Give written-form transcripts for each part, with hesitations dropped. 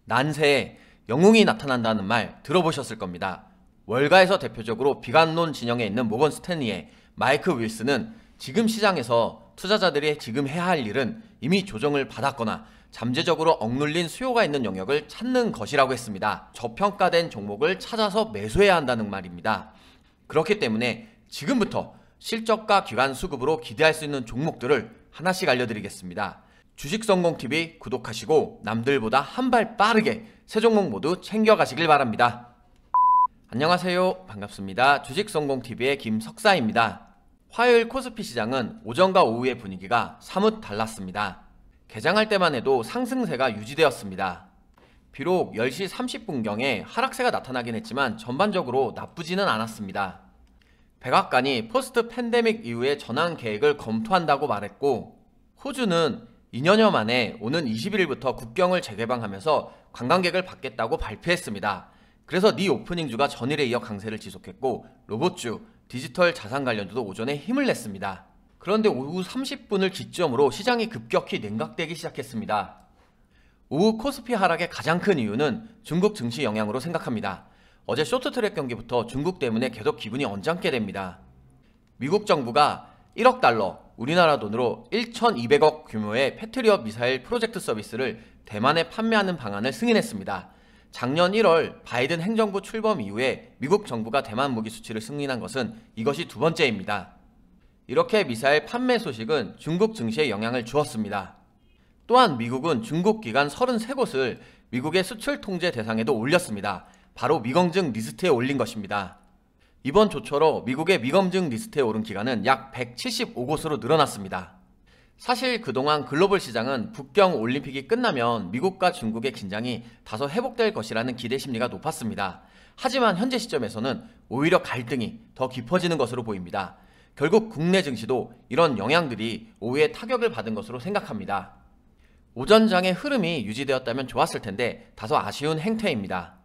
난세에 영웅이 나타난다는 말 들어보셨을 겁니다. 월가에서 대표적으로 비관론 진영에 있는 모건 스탠리의 마이크 윌슨은 지금 시장에서 투자자들이 지금 해야 할 일은 이미 조정을 받았거나 잠재적으로 억눌린 수요가 있는 영역을 찾는 것이라고 했습니다. 저평가된 종목을 찾아서 매수해야 한다는 말입니다. 그렇기 때문에 지금부터 실적과 기관 수급으로 기대할 수 있는 종목들을 하나씩 알려드리겠습니다. 주식성공TV 구독하시고 남들보다 한 발 빠르게 세 종목 모두 챙겨가시길 바랍니다. 안녕하세요. 반갑습니다. 주식성공TV의 김석사입니다. 화요일 코스피 시장은 오전과 오후의 분위기가 사뭇 달랐습니다. 개장할 때만 해도 상승세가 유지되었습니다. 비록 10시 30분경에 하락세가 나타나긴 했지만 전반적으로 나쁘지는 않았습니다. 백악관이 포스트 팬데믹 이후의 전환 계획을 검토한다고 말했고, 호주는 2년여 만에 오는 21일부터 국경을 재개방하면서 관광객을 받겠다고 발표했습니다. 그래서 니 오프닝주가 전일에 이어 강세를 지속했고, 로봇주, 디지털 자산 관련주도 오전에 힘을 냈습니다. 그런데 오후 30분을 기점으로 시장이 급격히 냉각되기 시작했습니다. 오후 코스피 하락의 가장 큰 이유는 중국 증시 영향으로 생각합니다. 어제 쇼트트랙 경기부터 중국 때문에 계속 기분이 언짢게 됩니다. 미국 정부가 1억 달러, 우리나라 돈으로 1,200억 규모의 패트리엇 미사일 프로젝트 서비스를 대만에 판매하는 방안을 승인했습니다. 작년 1월 바이든 행정부 출범 이후에 미국 정부가 대만 무기 수출을 승인한 것은 이것이 두 번째입니다. 이렇게 미사일 판매 소식은 중국 증시에 영향을 주었습니다. 또한 미국은 중국 기관 33곳을 미국의 수출 통제 대상에도 올렸습니다. 바로 미검증 리스트에 올린 것입니다. 이번 조처로 미국의 미검증 리스트에 오른 기관은 약 175곳으로 늘어났습니다. 사실 그동안 글로벌 시장은 북경 올림픽이 끝나면 미국과 중국의 긴장이 다소 회복될 것이라는 기대 심리가 높았습니다. 하지만 현재 시점에서는 오히려 갈등이 더 깊어지는 것으로 보입니다. 결국 국내 증시도 이런 영향들이 오후에 타격을 받은 것으로 생각합니다. 오전장의 흐름이 유지되었다면 좋았을 텐데 다소 아쉬운 행태입니다.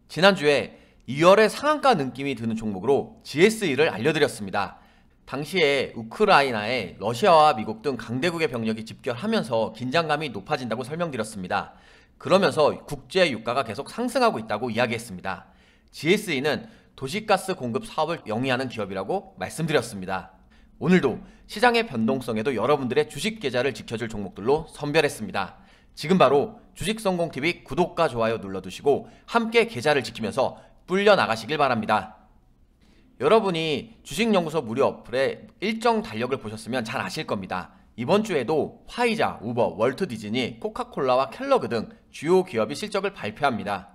지난주에 2월의 상한가 느낌이 드는 종목으로 GSE를 알려드렸습니다. 당시에 우크라이나에 러시아와 미국 등 강대국의 병력이 집결하면서 긴장감이 높아진다고 설명드렸습니다. 그러면서 국제 유가가 계속 상승하고 있다고 이야기했습니다. GSE는 도시가스 공급 사업을 영위하는 기업이라고 말씀드렸습니다. 오늘도 시장의 변동성에도 여러분들의 주식 계좌를 지켜줄 종목들로 선별했습니다. 지금 바로 주식성공TV 구독과 좋아요 눌러두시고 함께 계좌를 지키면서 불려 나가시길 바랍니다. 여러분이 주식연구소 무료 어플에 일정 달력을 보셨으면 잘 아실 겁니다. 이번 주에도 화이자, 우버, 월트 디즈니, 코카콜라와 켈러그 등 주요 기업이 실적을 발표합니다.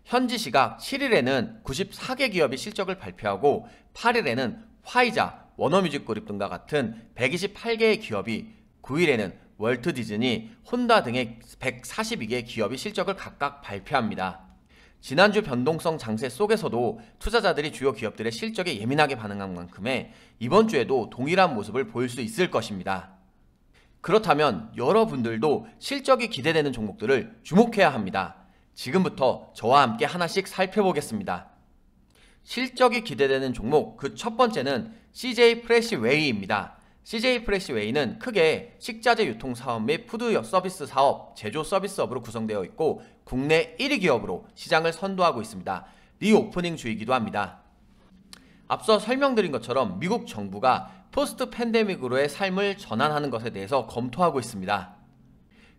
현지 시각 7일에는 94개 기업이 실적을 발표하고 8일에는 화이자, 워너뮤직그룹 등과 같은 128개의 기업이, 9일에는 월트 디즈니, 혼다 등의 142개 기업이 실적을 각각 발표합니다. 지난주 변동성 장세 속에서도 투자자들이 주요 기업들의 실적에 예민하게 반응한 만큼에 이번 주에도 동일한 모습을 보일 수 있을 것입니다. 그렇다면 여러분들도 실적이 기대되는 종목들을 주목해야 합니다. 지금부터 저와 함께 하나씩 살펴보겠습니다. 실적이 기대되는 종목 그 첫 번째는 CJ 프레시웨이입니다. CJ 프레시웨이는 크게 식자재 유통 사업 및 푸드 서비스 사업, 제조 서비스업으로 구성되어 있고 국내 1위 기업으로 시장을 선도하고 있습니다. 리오프닝 주이기도 합니다. 앞서 설명드린 것처럼 미국 정부가 포스트 팬데믹으로의 삶을 전환하는 것에 대해서 검토하고 있습니다.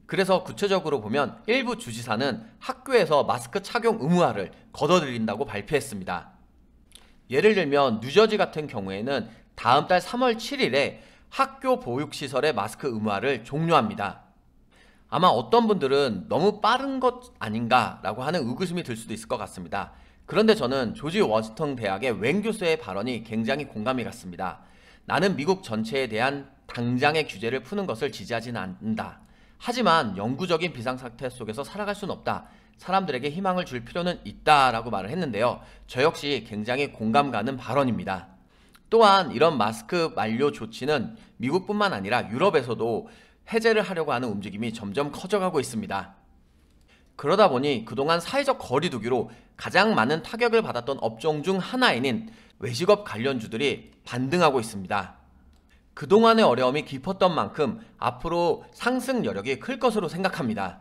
그래서 구체적으로 보면 일부 주지사는 학교에서 마스크 착용 의무화를 걷어들인다고 발표했습니다. 예를 들면 뉴저지 같은 경우에는 다음 달 3월 7일에 학교 보육시설의 마스크 의무화를 종료합니다. 아마 어떤 분들은 너무 빠른 것 아닌가 라고 하는 의구심이 들 수도 있을 것 같습니다. 그런데 저는 조지 워싱턴 대학의 웬 교수의 발언이 굉장히 공감이 갔습니다. 나는 미국 전체에 대한 당장의 규제를 푸는 것을 지지하지는 않는다. 하지만 영구적인 비상사태 속에서 살아갈 수는 없다. 사람들에게 희망을 줄 필요는 있다 라고 말을 했는데요. 저 역시 굉장히 공감 가는 발언입니다. 또한 이런 마스크 만료 조치는 미국뿐만 아니라 유럽에서도 해제를 하려고 하는 움직임이 점점 커져가고 있습니다. 그러다 보니 그동안 사회적 거리 두기로 가장 많은 타격을 받았던 업종 중 하나인 외식업 관련주들이 반등하고 있습니다. 그동안의 어려움이 깊었던 만큼 앞으로 상승 여력이 클 것으로 생각합니다.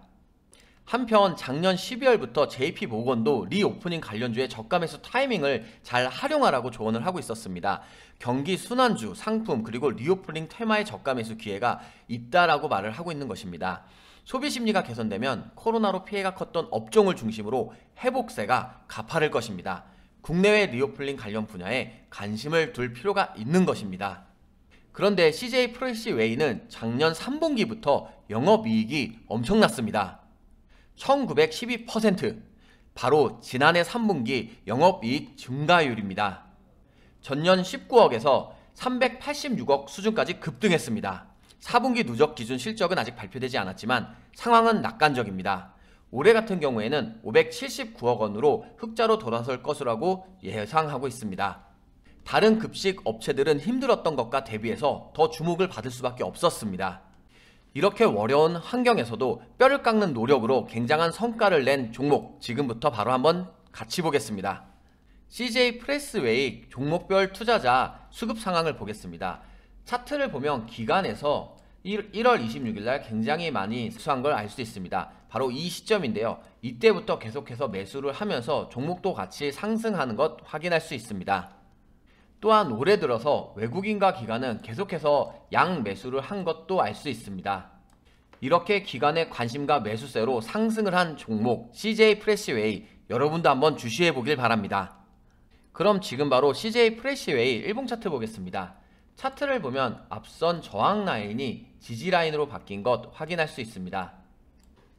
한편 작년 12월부터 JP모건도 리오프닝 관련주의 저가 매수 타이밍을 잘 활용하라고 조언을 하고 있었습니다. 경기 순환주, 상품 그리고 리오프닝 테마의 저가 매수 기회가 있다라고 말을 하고 있는 것입니다. 소비 심리가 개선되면 코로나로 피해가 컸던 업종을 중심으로 회복세가 가파를 것입니다. 국내외 리오프닝 관련 분야에 관심을 둘 필요가 있는 것입니다. 그런데 CJ 프레시웨이는 작년 3분기부터 영업이익이 엄청났습니다. 1912%, 바로 지난해 3분기 영업이익 증가율입니다. 전년 19억에서 386억 수준까지 급등했습니다. 4분기 누적 기준 실적은 아직 발표되지 않았지만 상황은 낙관적입니다. 올해 같은 경우에는 579억 원으로 흑자로 돌아설 것이라고 예상하고 있습니다. 다른 급식 업체들은 힘들었던 것과 대비해서 더 주목을 받을 수밖에 없었습니다. 이렇게 어려운 환경에서도 뼈를 깎는 노력으로 굉장한 성과를 낸 종목, 지금부터 바로 한번 같이 보겠습니다. CJ 프레시웨이 종목별 투자자 수급 상황을 보겠습니다. 차트를 보면 기간에서 1월 26일날 굉장히 많이 수한 걸 알 수 있습니다. 바로 이 시점인데요. 이때부터 계속해서 매수를 하면서 종목도 같이 상승하는 것 확인할 수 있습니다. 또한 올해 들어서 외국인과 기관은 계속해서 양 매수를 한 것도 알 수 있습니다. 이렇게 기관의 관심과 매수세로 상승을 한 종목 CJ 프레시웨이, 여러분도 한번 주시해 보길 바랍니다. 그럼 지금 바로 CJ 프레시웨이 일봉 차트 보겠습니다. 차트를 보면 앞선 저항 라인이 지지 라인으로 바뀐 것 확인할 수 있습니다.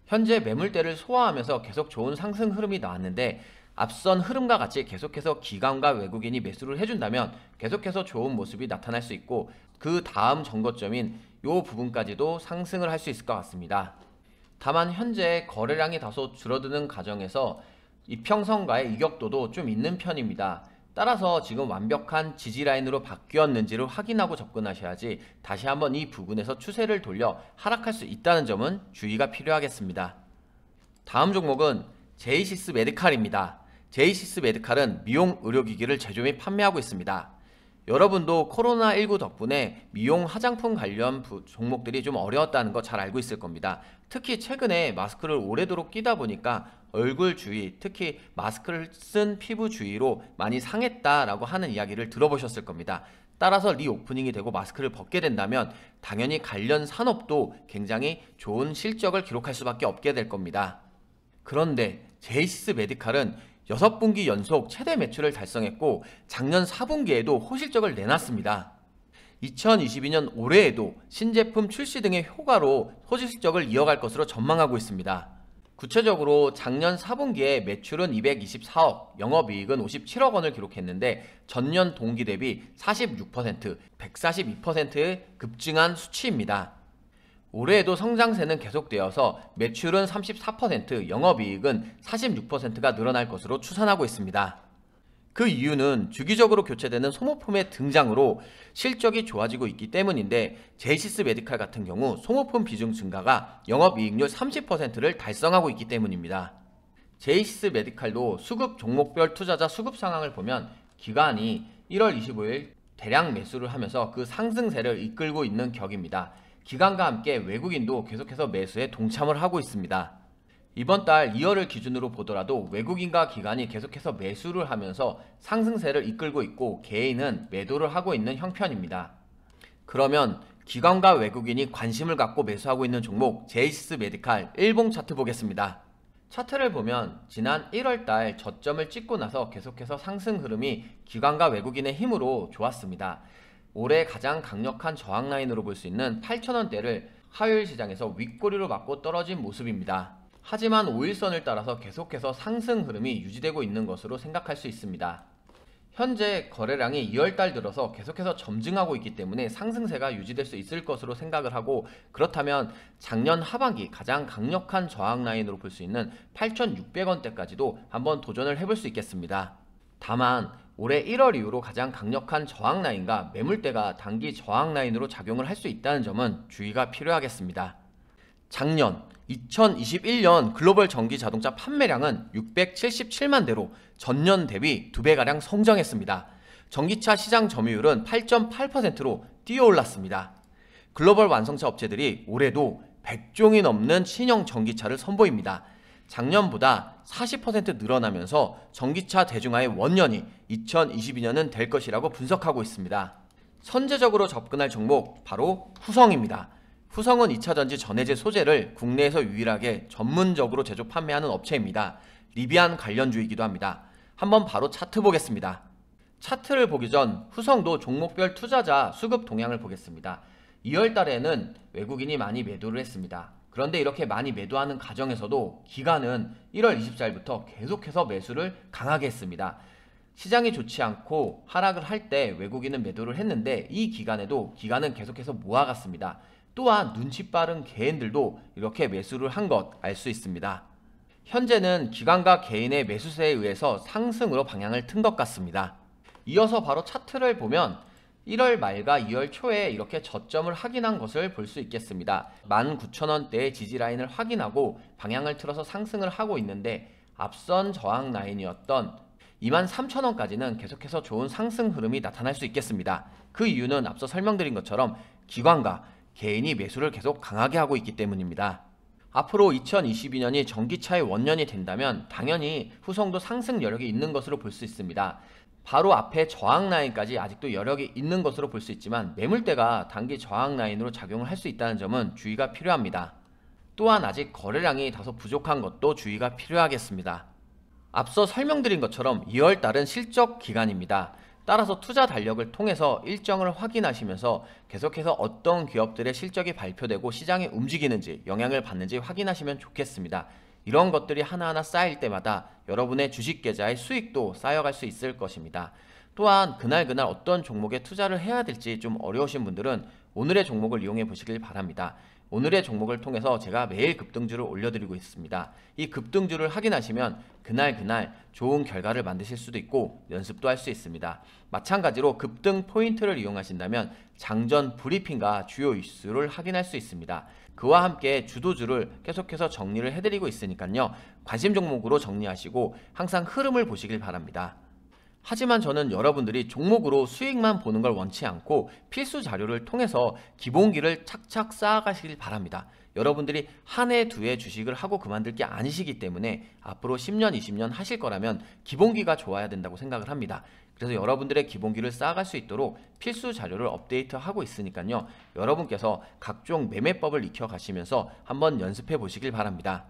현재 매물대를 소화하면서 계속 좋은 상승 흐름이 나왔는데, 앞선 흐름과 같이 계속해서 기관과 외국인이 매수를 해준다면 계속해서 좋은 모습이 나타날 수 있고, 그 다음 정거점인 이 부분까지도 상승을 할 수 있을 것 같습니다. 다만 현재 거래량이 다소 줄어드는 과정에서 이평선과의 이격도도 좀 있는 편입니다. 따라서 지금 완벽한 지지 라인으로 바뀌었는지를 확인하고 접근하셔야지 다시 한번 이 부분에서 추세를 돌려 하락할 수 있다는 점은 주의가 필요하겠습니다. 다음 종목은 제이시스 메디칼입니다. 제이시스 메디칼은 미용 의료기기를 제조 및 판매하고 있습니다. 여러분도 코로나19 덕분에 미용 화장품 관련 종목들이 좀 어려웠다는 거 잘 알고 있을 겁니다. 특히 최근에 마스크를 오래도록 끼다 보니까 얼굴 주위, 특히 마스크를 쓴 피부 주위로 많이 상했다라고 하는 이야기를 들어보셨을 겁니다. 따라서 리오프닝이 되고 마스크를 벗게 된다면 당연히 관련 산업도 굉장히 좋은 실적을 기록할 수밖에 없게 될 겁니다. 그런데 제이시스 메디칼은 6분기 연속 최대 매출을 달성했고 작년 4분기에도 호실적을 내놨습니다. 2022년 올해에도 신제품 출시 등의 효과로 호실적을 이어갈 것으로 전망하고 있습니다. 구체적으로 작년 4분기에 매출은 224억, 영업이익은 57억 원을 기록했는데 전년 동기 대비 46%, 142%의 급증한 수치입니다. 올해에도 성장세는 계속되어서 매출은 34%, 영업이익은 46%가 늘어날 것으로 추산하고 있습니다. 그 이유는 주기적으로 교체되는 소모품의 등장으로 실적이 좋아지고 있기 때문인데, 제이시스 메디칼 같은 경우 소모품 비중 증가가 영업이익률 30%를 달성하고 있기 때문입니다. 제이시스 메디칼도 수급 종목별 투자자 수급 상황을 보면 기관이 1월 25일 대량 매수를 하면서 그 상승세를 이끌고 있는 격입니다. 기관과 함께 외국인도 계속해서 매수에 동참을 하고 있습니다. 이번 달 2월을 기준으로 보더라도 외국인과 기관이 계속해서 매수를 하면서 상승세를 이끌고 있고 개인은 매도를 하고 있는 형편입니다. 그러면 기관과 외국인이 관심을 갖고 매수하고 있는 종목 제이시스 메디칼 일봉 차트 보겠습니다. 차트를 보면 지난 1월달 저점을 찍고 나서 계속해서 상승 흐름이 기관과 외국인의 힘으로 좋았습니다. 올해 가장 강력한 저항 라인으로 볼 수 있는 8,000원대를 화요일 시장에서 윗꼬리로 맞고 떨어진 모습입니다. 하지만 5일선을 따라서 계속해서 상승 흐름이 유지되고 있는 것으로 생각할 수 있습니다. 현재 거래량이 2월달 들어서 계속해서 점증하고 있기 때문에 상승세가 유지될 수 있을 것으로 생각을 하고, 그렇다면 작년 하반기 가장 강력한 저항 라인으로 볼 수 있는 8,600원대까지도 한번 도전을 해볼 수 있겠습니다. 다만 올해 1월 이후로 가장 강력한 저항 라인과 매물대가 단기 저항 라인으로 작용을 할 수 있다는 점은 주의가 필요하겠습니다. 작년 2021년 글로벌 전기 자동차 판매량은 677만 대로 전년 대비 2배가량 성장했습니다. 전기차 시장 점유율은 8.8%로 뛰어올랐습니다. 글로벌 완성차 업체들이 올해도 100종이 넘는 신형 전기차를 선보입니다. 작년보다 40% 늘어나면서 전기차 대중화의 원년이 2022년은 될 것이라고 분석하고 있습니다. 선제적으로 접근할 종목 바로 후성입니다. 후성은 2차전지 전해제 소재를 국내에서 유일하게 전문적으로 제조 판매하는 업체입니다. 리비안 관련주이기도 합니다. 한번 바로 차트 보겠습니다. 차트를 보기 전 후성도 종목별 투자자 수급 동향을 보겠습니다. 2월 달에는 외국인이 많이 매도를 했습니다. 그런데 이렇게 많이 매도하는 과정에서도 기관은 1월 24일부터 계속해서 매수를 강하게 했습니다. 시장이 좋지 않고 하락을 할 때 외국인은 매도를 했는데 이 기간에도 기관은 계속해서 모아갔습니다. 또한 눈치 빠른 개인들도 이렇게 매수를 한 것 알 수 있습니다. 현재는 기관과 개인의 매수세에 의해서 상승으로 방향을 튼 것 같습니다. 이어서 바로 차트를 보면 1월 말과 2월 초에 이렇게 저점을 확인한 것을 볼 수 있겠습니다. 19,000원대의 지지라인을 확인하고 방향을 틀어서 상승을 하고 있는데 앞선 저항 라인이었던 23,000원까지는 계속해서 좋은 상승 흐름이 나타날 수 있겠습니다. 그 이유는 앞서 설명드린 것처럼 기관과 개인이 매수를 계속 강하게 하고 있기 때문입니다. 앞으로 2022년이 전기차의 원년이 된다면 당연히 후성도 상승 여력이 있는 것으로 볼 수 있습니다. 바로 앞에 저항 라인까지 아직도 여력이 있는 것으로 볼 수 있지만 매물대가 단기 저항 라인으로 작용을 할 수 있다는 점은 주의가 필요합니다. 또한 아직 거래량이 다소 부족한 것도 주의가 필요하겠습니다. 앞서 설명드린 것처럼 2월달은 실적 기간입니다. 따라서 투자 달력을 통해서 일정을 확인하시면서 계속해서 어떤 기업들의 실적이 발표되고 시장이 움직이는지 영향을 받는지 확인하시면 좋겠습니다. 이런 것들이 하나하나 쌓일 때마다 여러분의 주식 계좌의 수익도 쌓여갈 수 있을 것입니다. 또한 그날 어떤 종목에 투자를 해야 될지 좀 어려우신 분들은 오늘의 종목을 이용해 보시길 바랍니다. 오늘의 종목을 통해서 제가 매일 급등주를 올려드리고 있습니다. 이 급등주를 확인하시면 그날 좋은 결과를 만드실 수도 있고 연습도 할 수 있습니다. 마찬가지로 급등 포인트를 이용하신다면 장전 브리핑과 주요 이슈를 확인할 수 있습니다. 그와 함께 주도주를 계속해서 정리를 해드리고 있으니까요. 관심 종목으로 정리하시고 항상 흐름을 보시길 바랍니다. 하지만 저는 여러분들이 종목으로 수익만 보는 걸 원치 않고 필수 자료를 통해서 기본기를 착착 쌓아가시길 바랍니다. 여러분들이 한 해, 두 해 주식을 하고 그만둘 게 아니시기 때문에 앞으로 10년, 20년 하실 거라면 기본기가 좋아야 된다고 생각을 합니다. 그래서 여러분들의 기본기를 쌓아갈 수 있도록 필수 자료를 업데이트하고 있으니까요. 여러분께서 각종 매매법을 익혀가시면서 한번 연습해 보시길 바랍니다.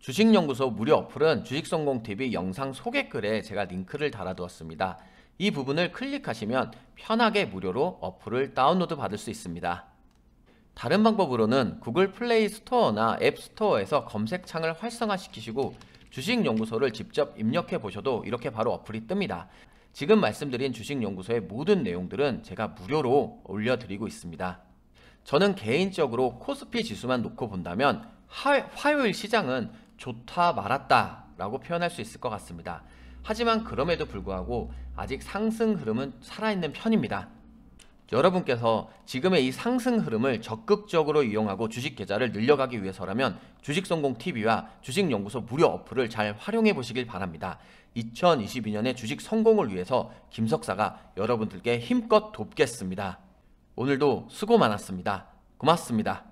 주식연구소 무료 어플은 주식성공TV 영상 소개글에 제가 링크를 달아두었습니다. 이 부분을 클릭하시면 편하게 무료로 어플을 다운로드 받을 수 있습니다. 다른 방법으로는 구글 플레이 스토어나 앱 스토어에서 검색창을 활성화시키시고 주식연구소를 직접 입력해 보셔도 이렇게 바로 어플이 뜹니다. 지금 말씀드린 주식연구소의 모든 내용들은 제가 무료로 올려드리고 있습니다. 저는 개인적으로 코스피 지수만 놓고 본다면 화요일 시장은 좋다 말았다 라고 표현할 수 있을 것 같습니다. 하지만 그럼에도 불구하고 아직 상승 흐름은 살아있는 편입니다. 여러분께서 지금의 이 상승 흐름을 적극적으로 이용하고 주식 계좌를 늘려가기 위해서라면 주식성공TV와 주식연구소 무료 어플을 잘 활용해 보시길 바랍니다. 2022년의 주식 성공을 위해서 김석사가 여러분들께 힘껏 돕겠습니다. 오늘도 수고 많았습니다. 고맙습니다.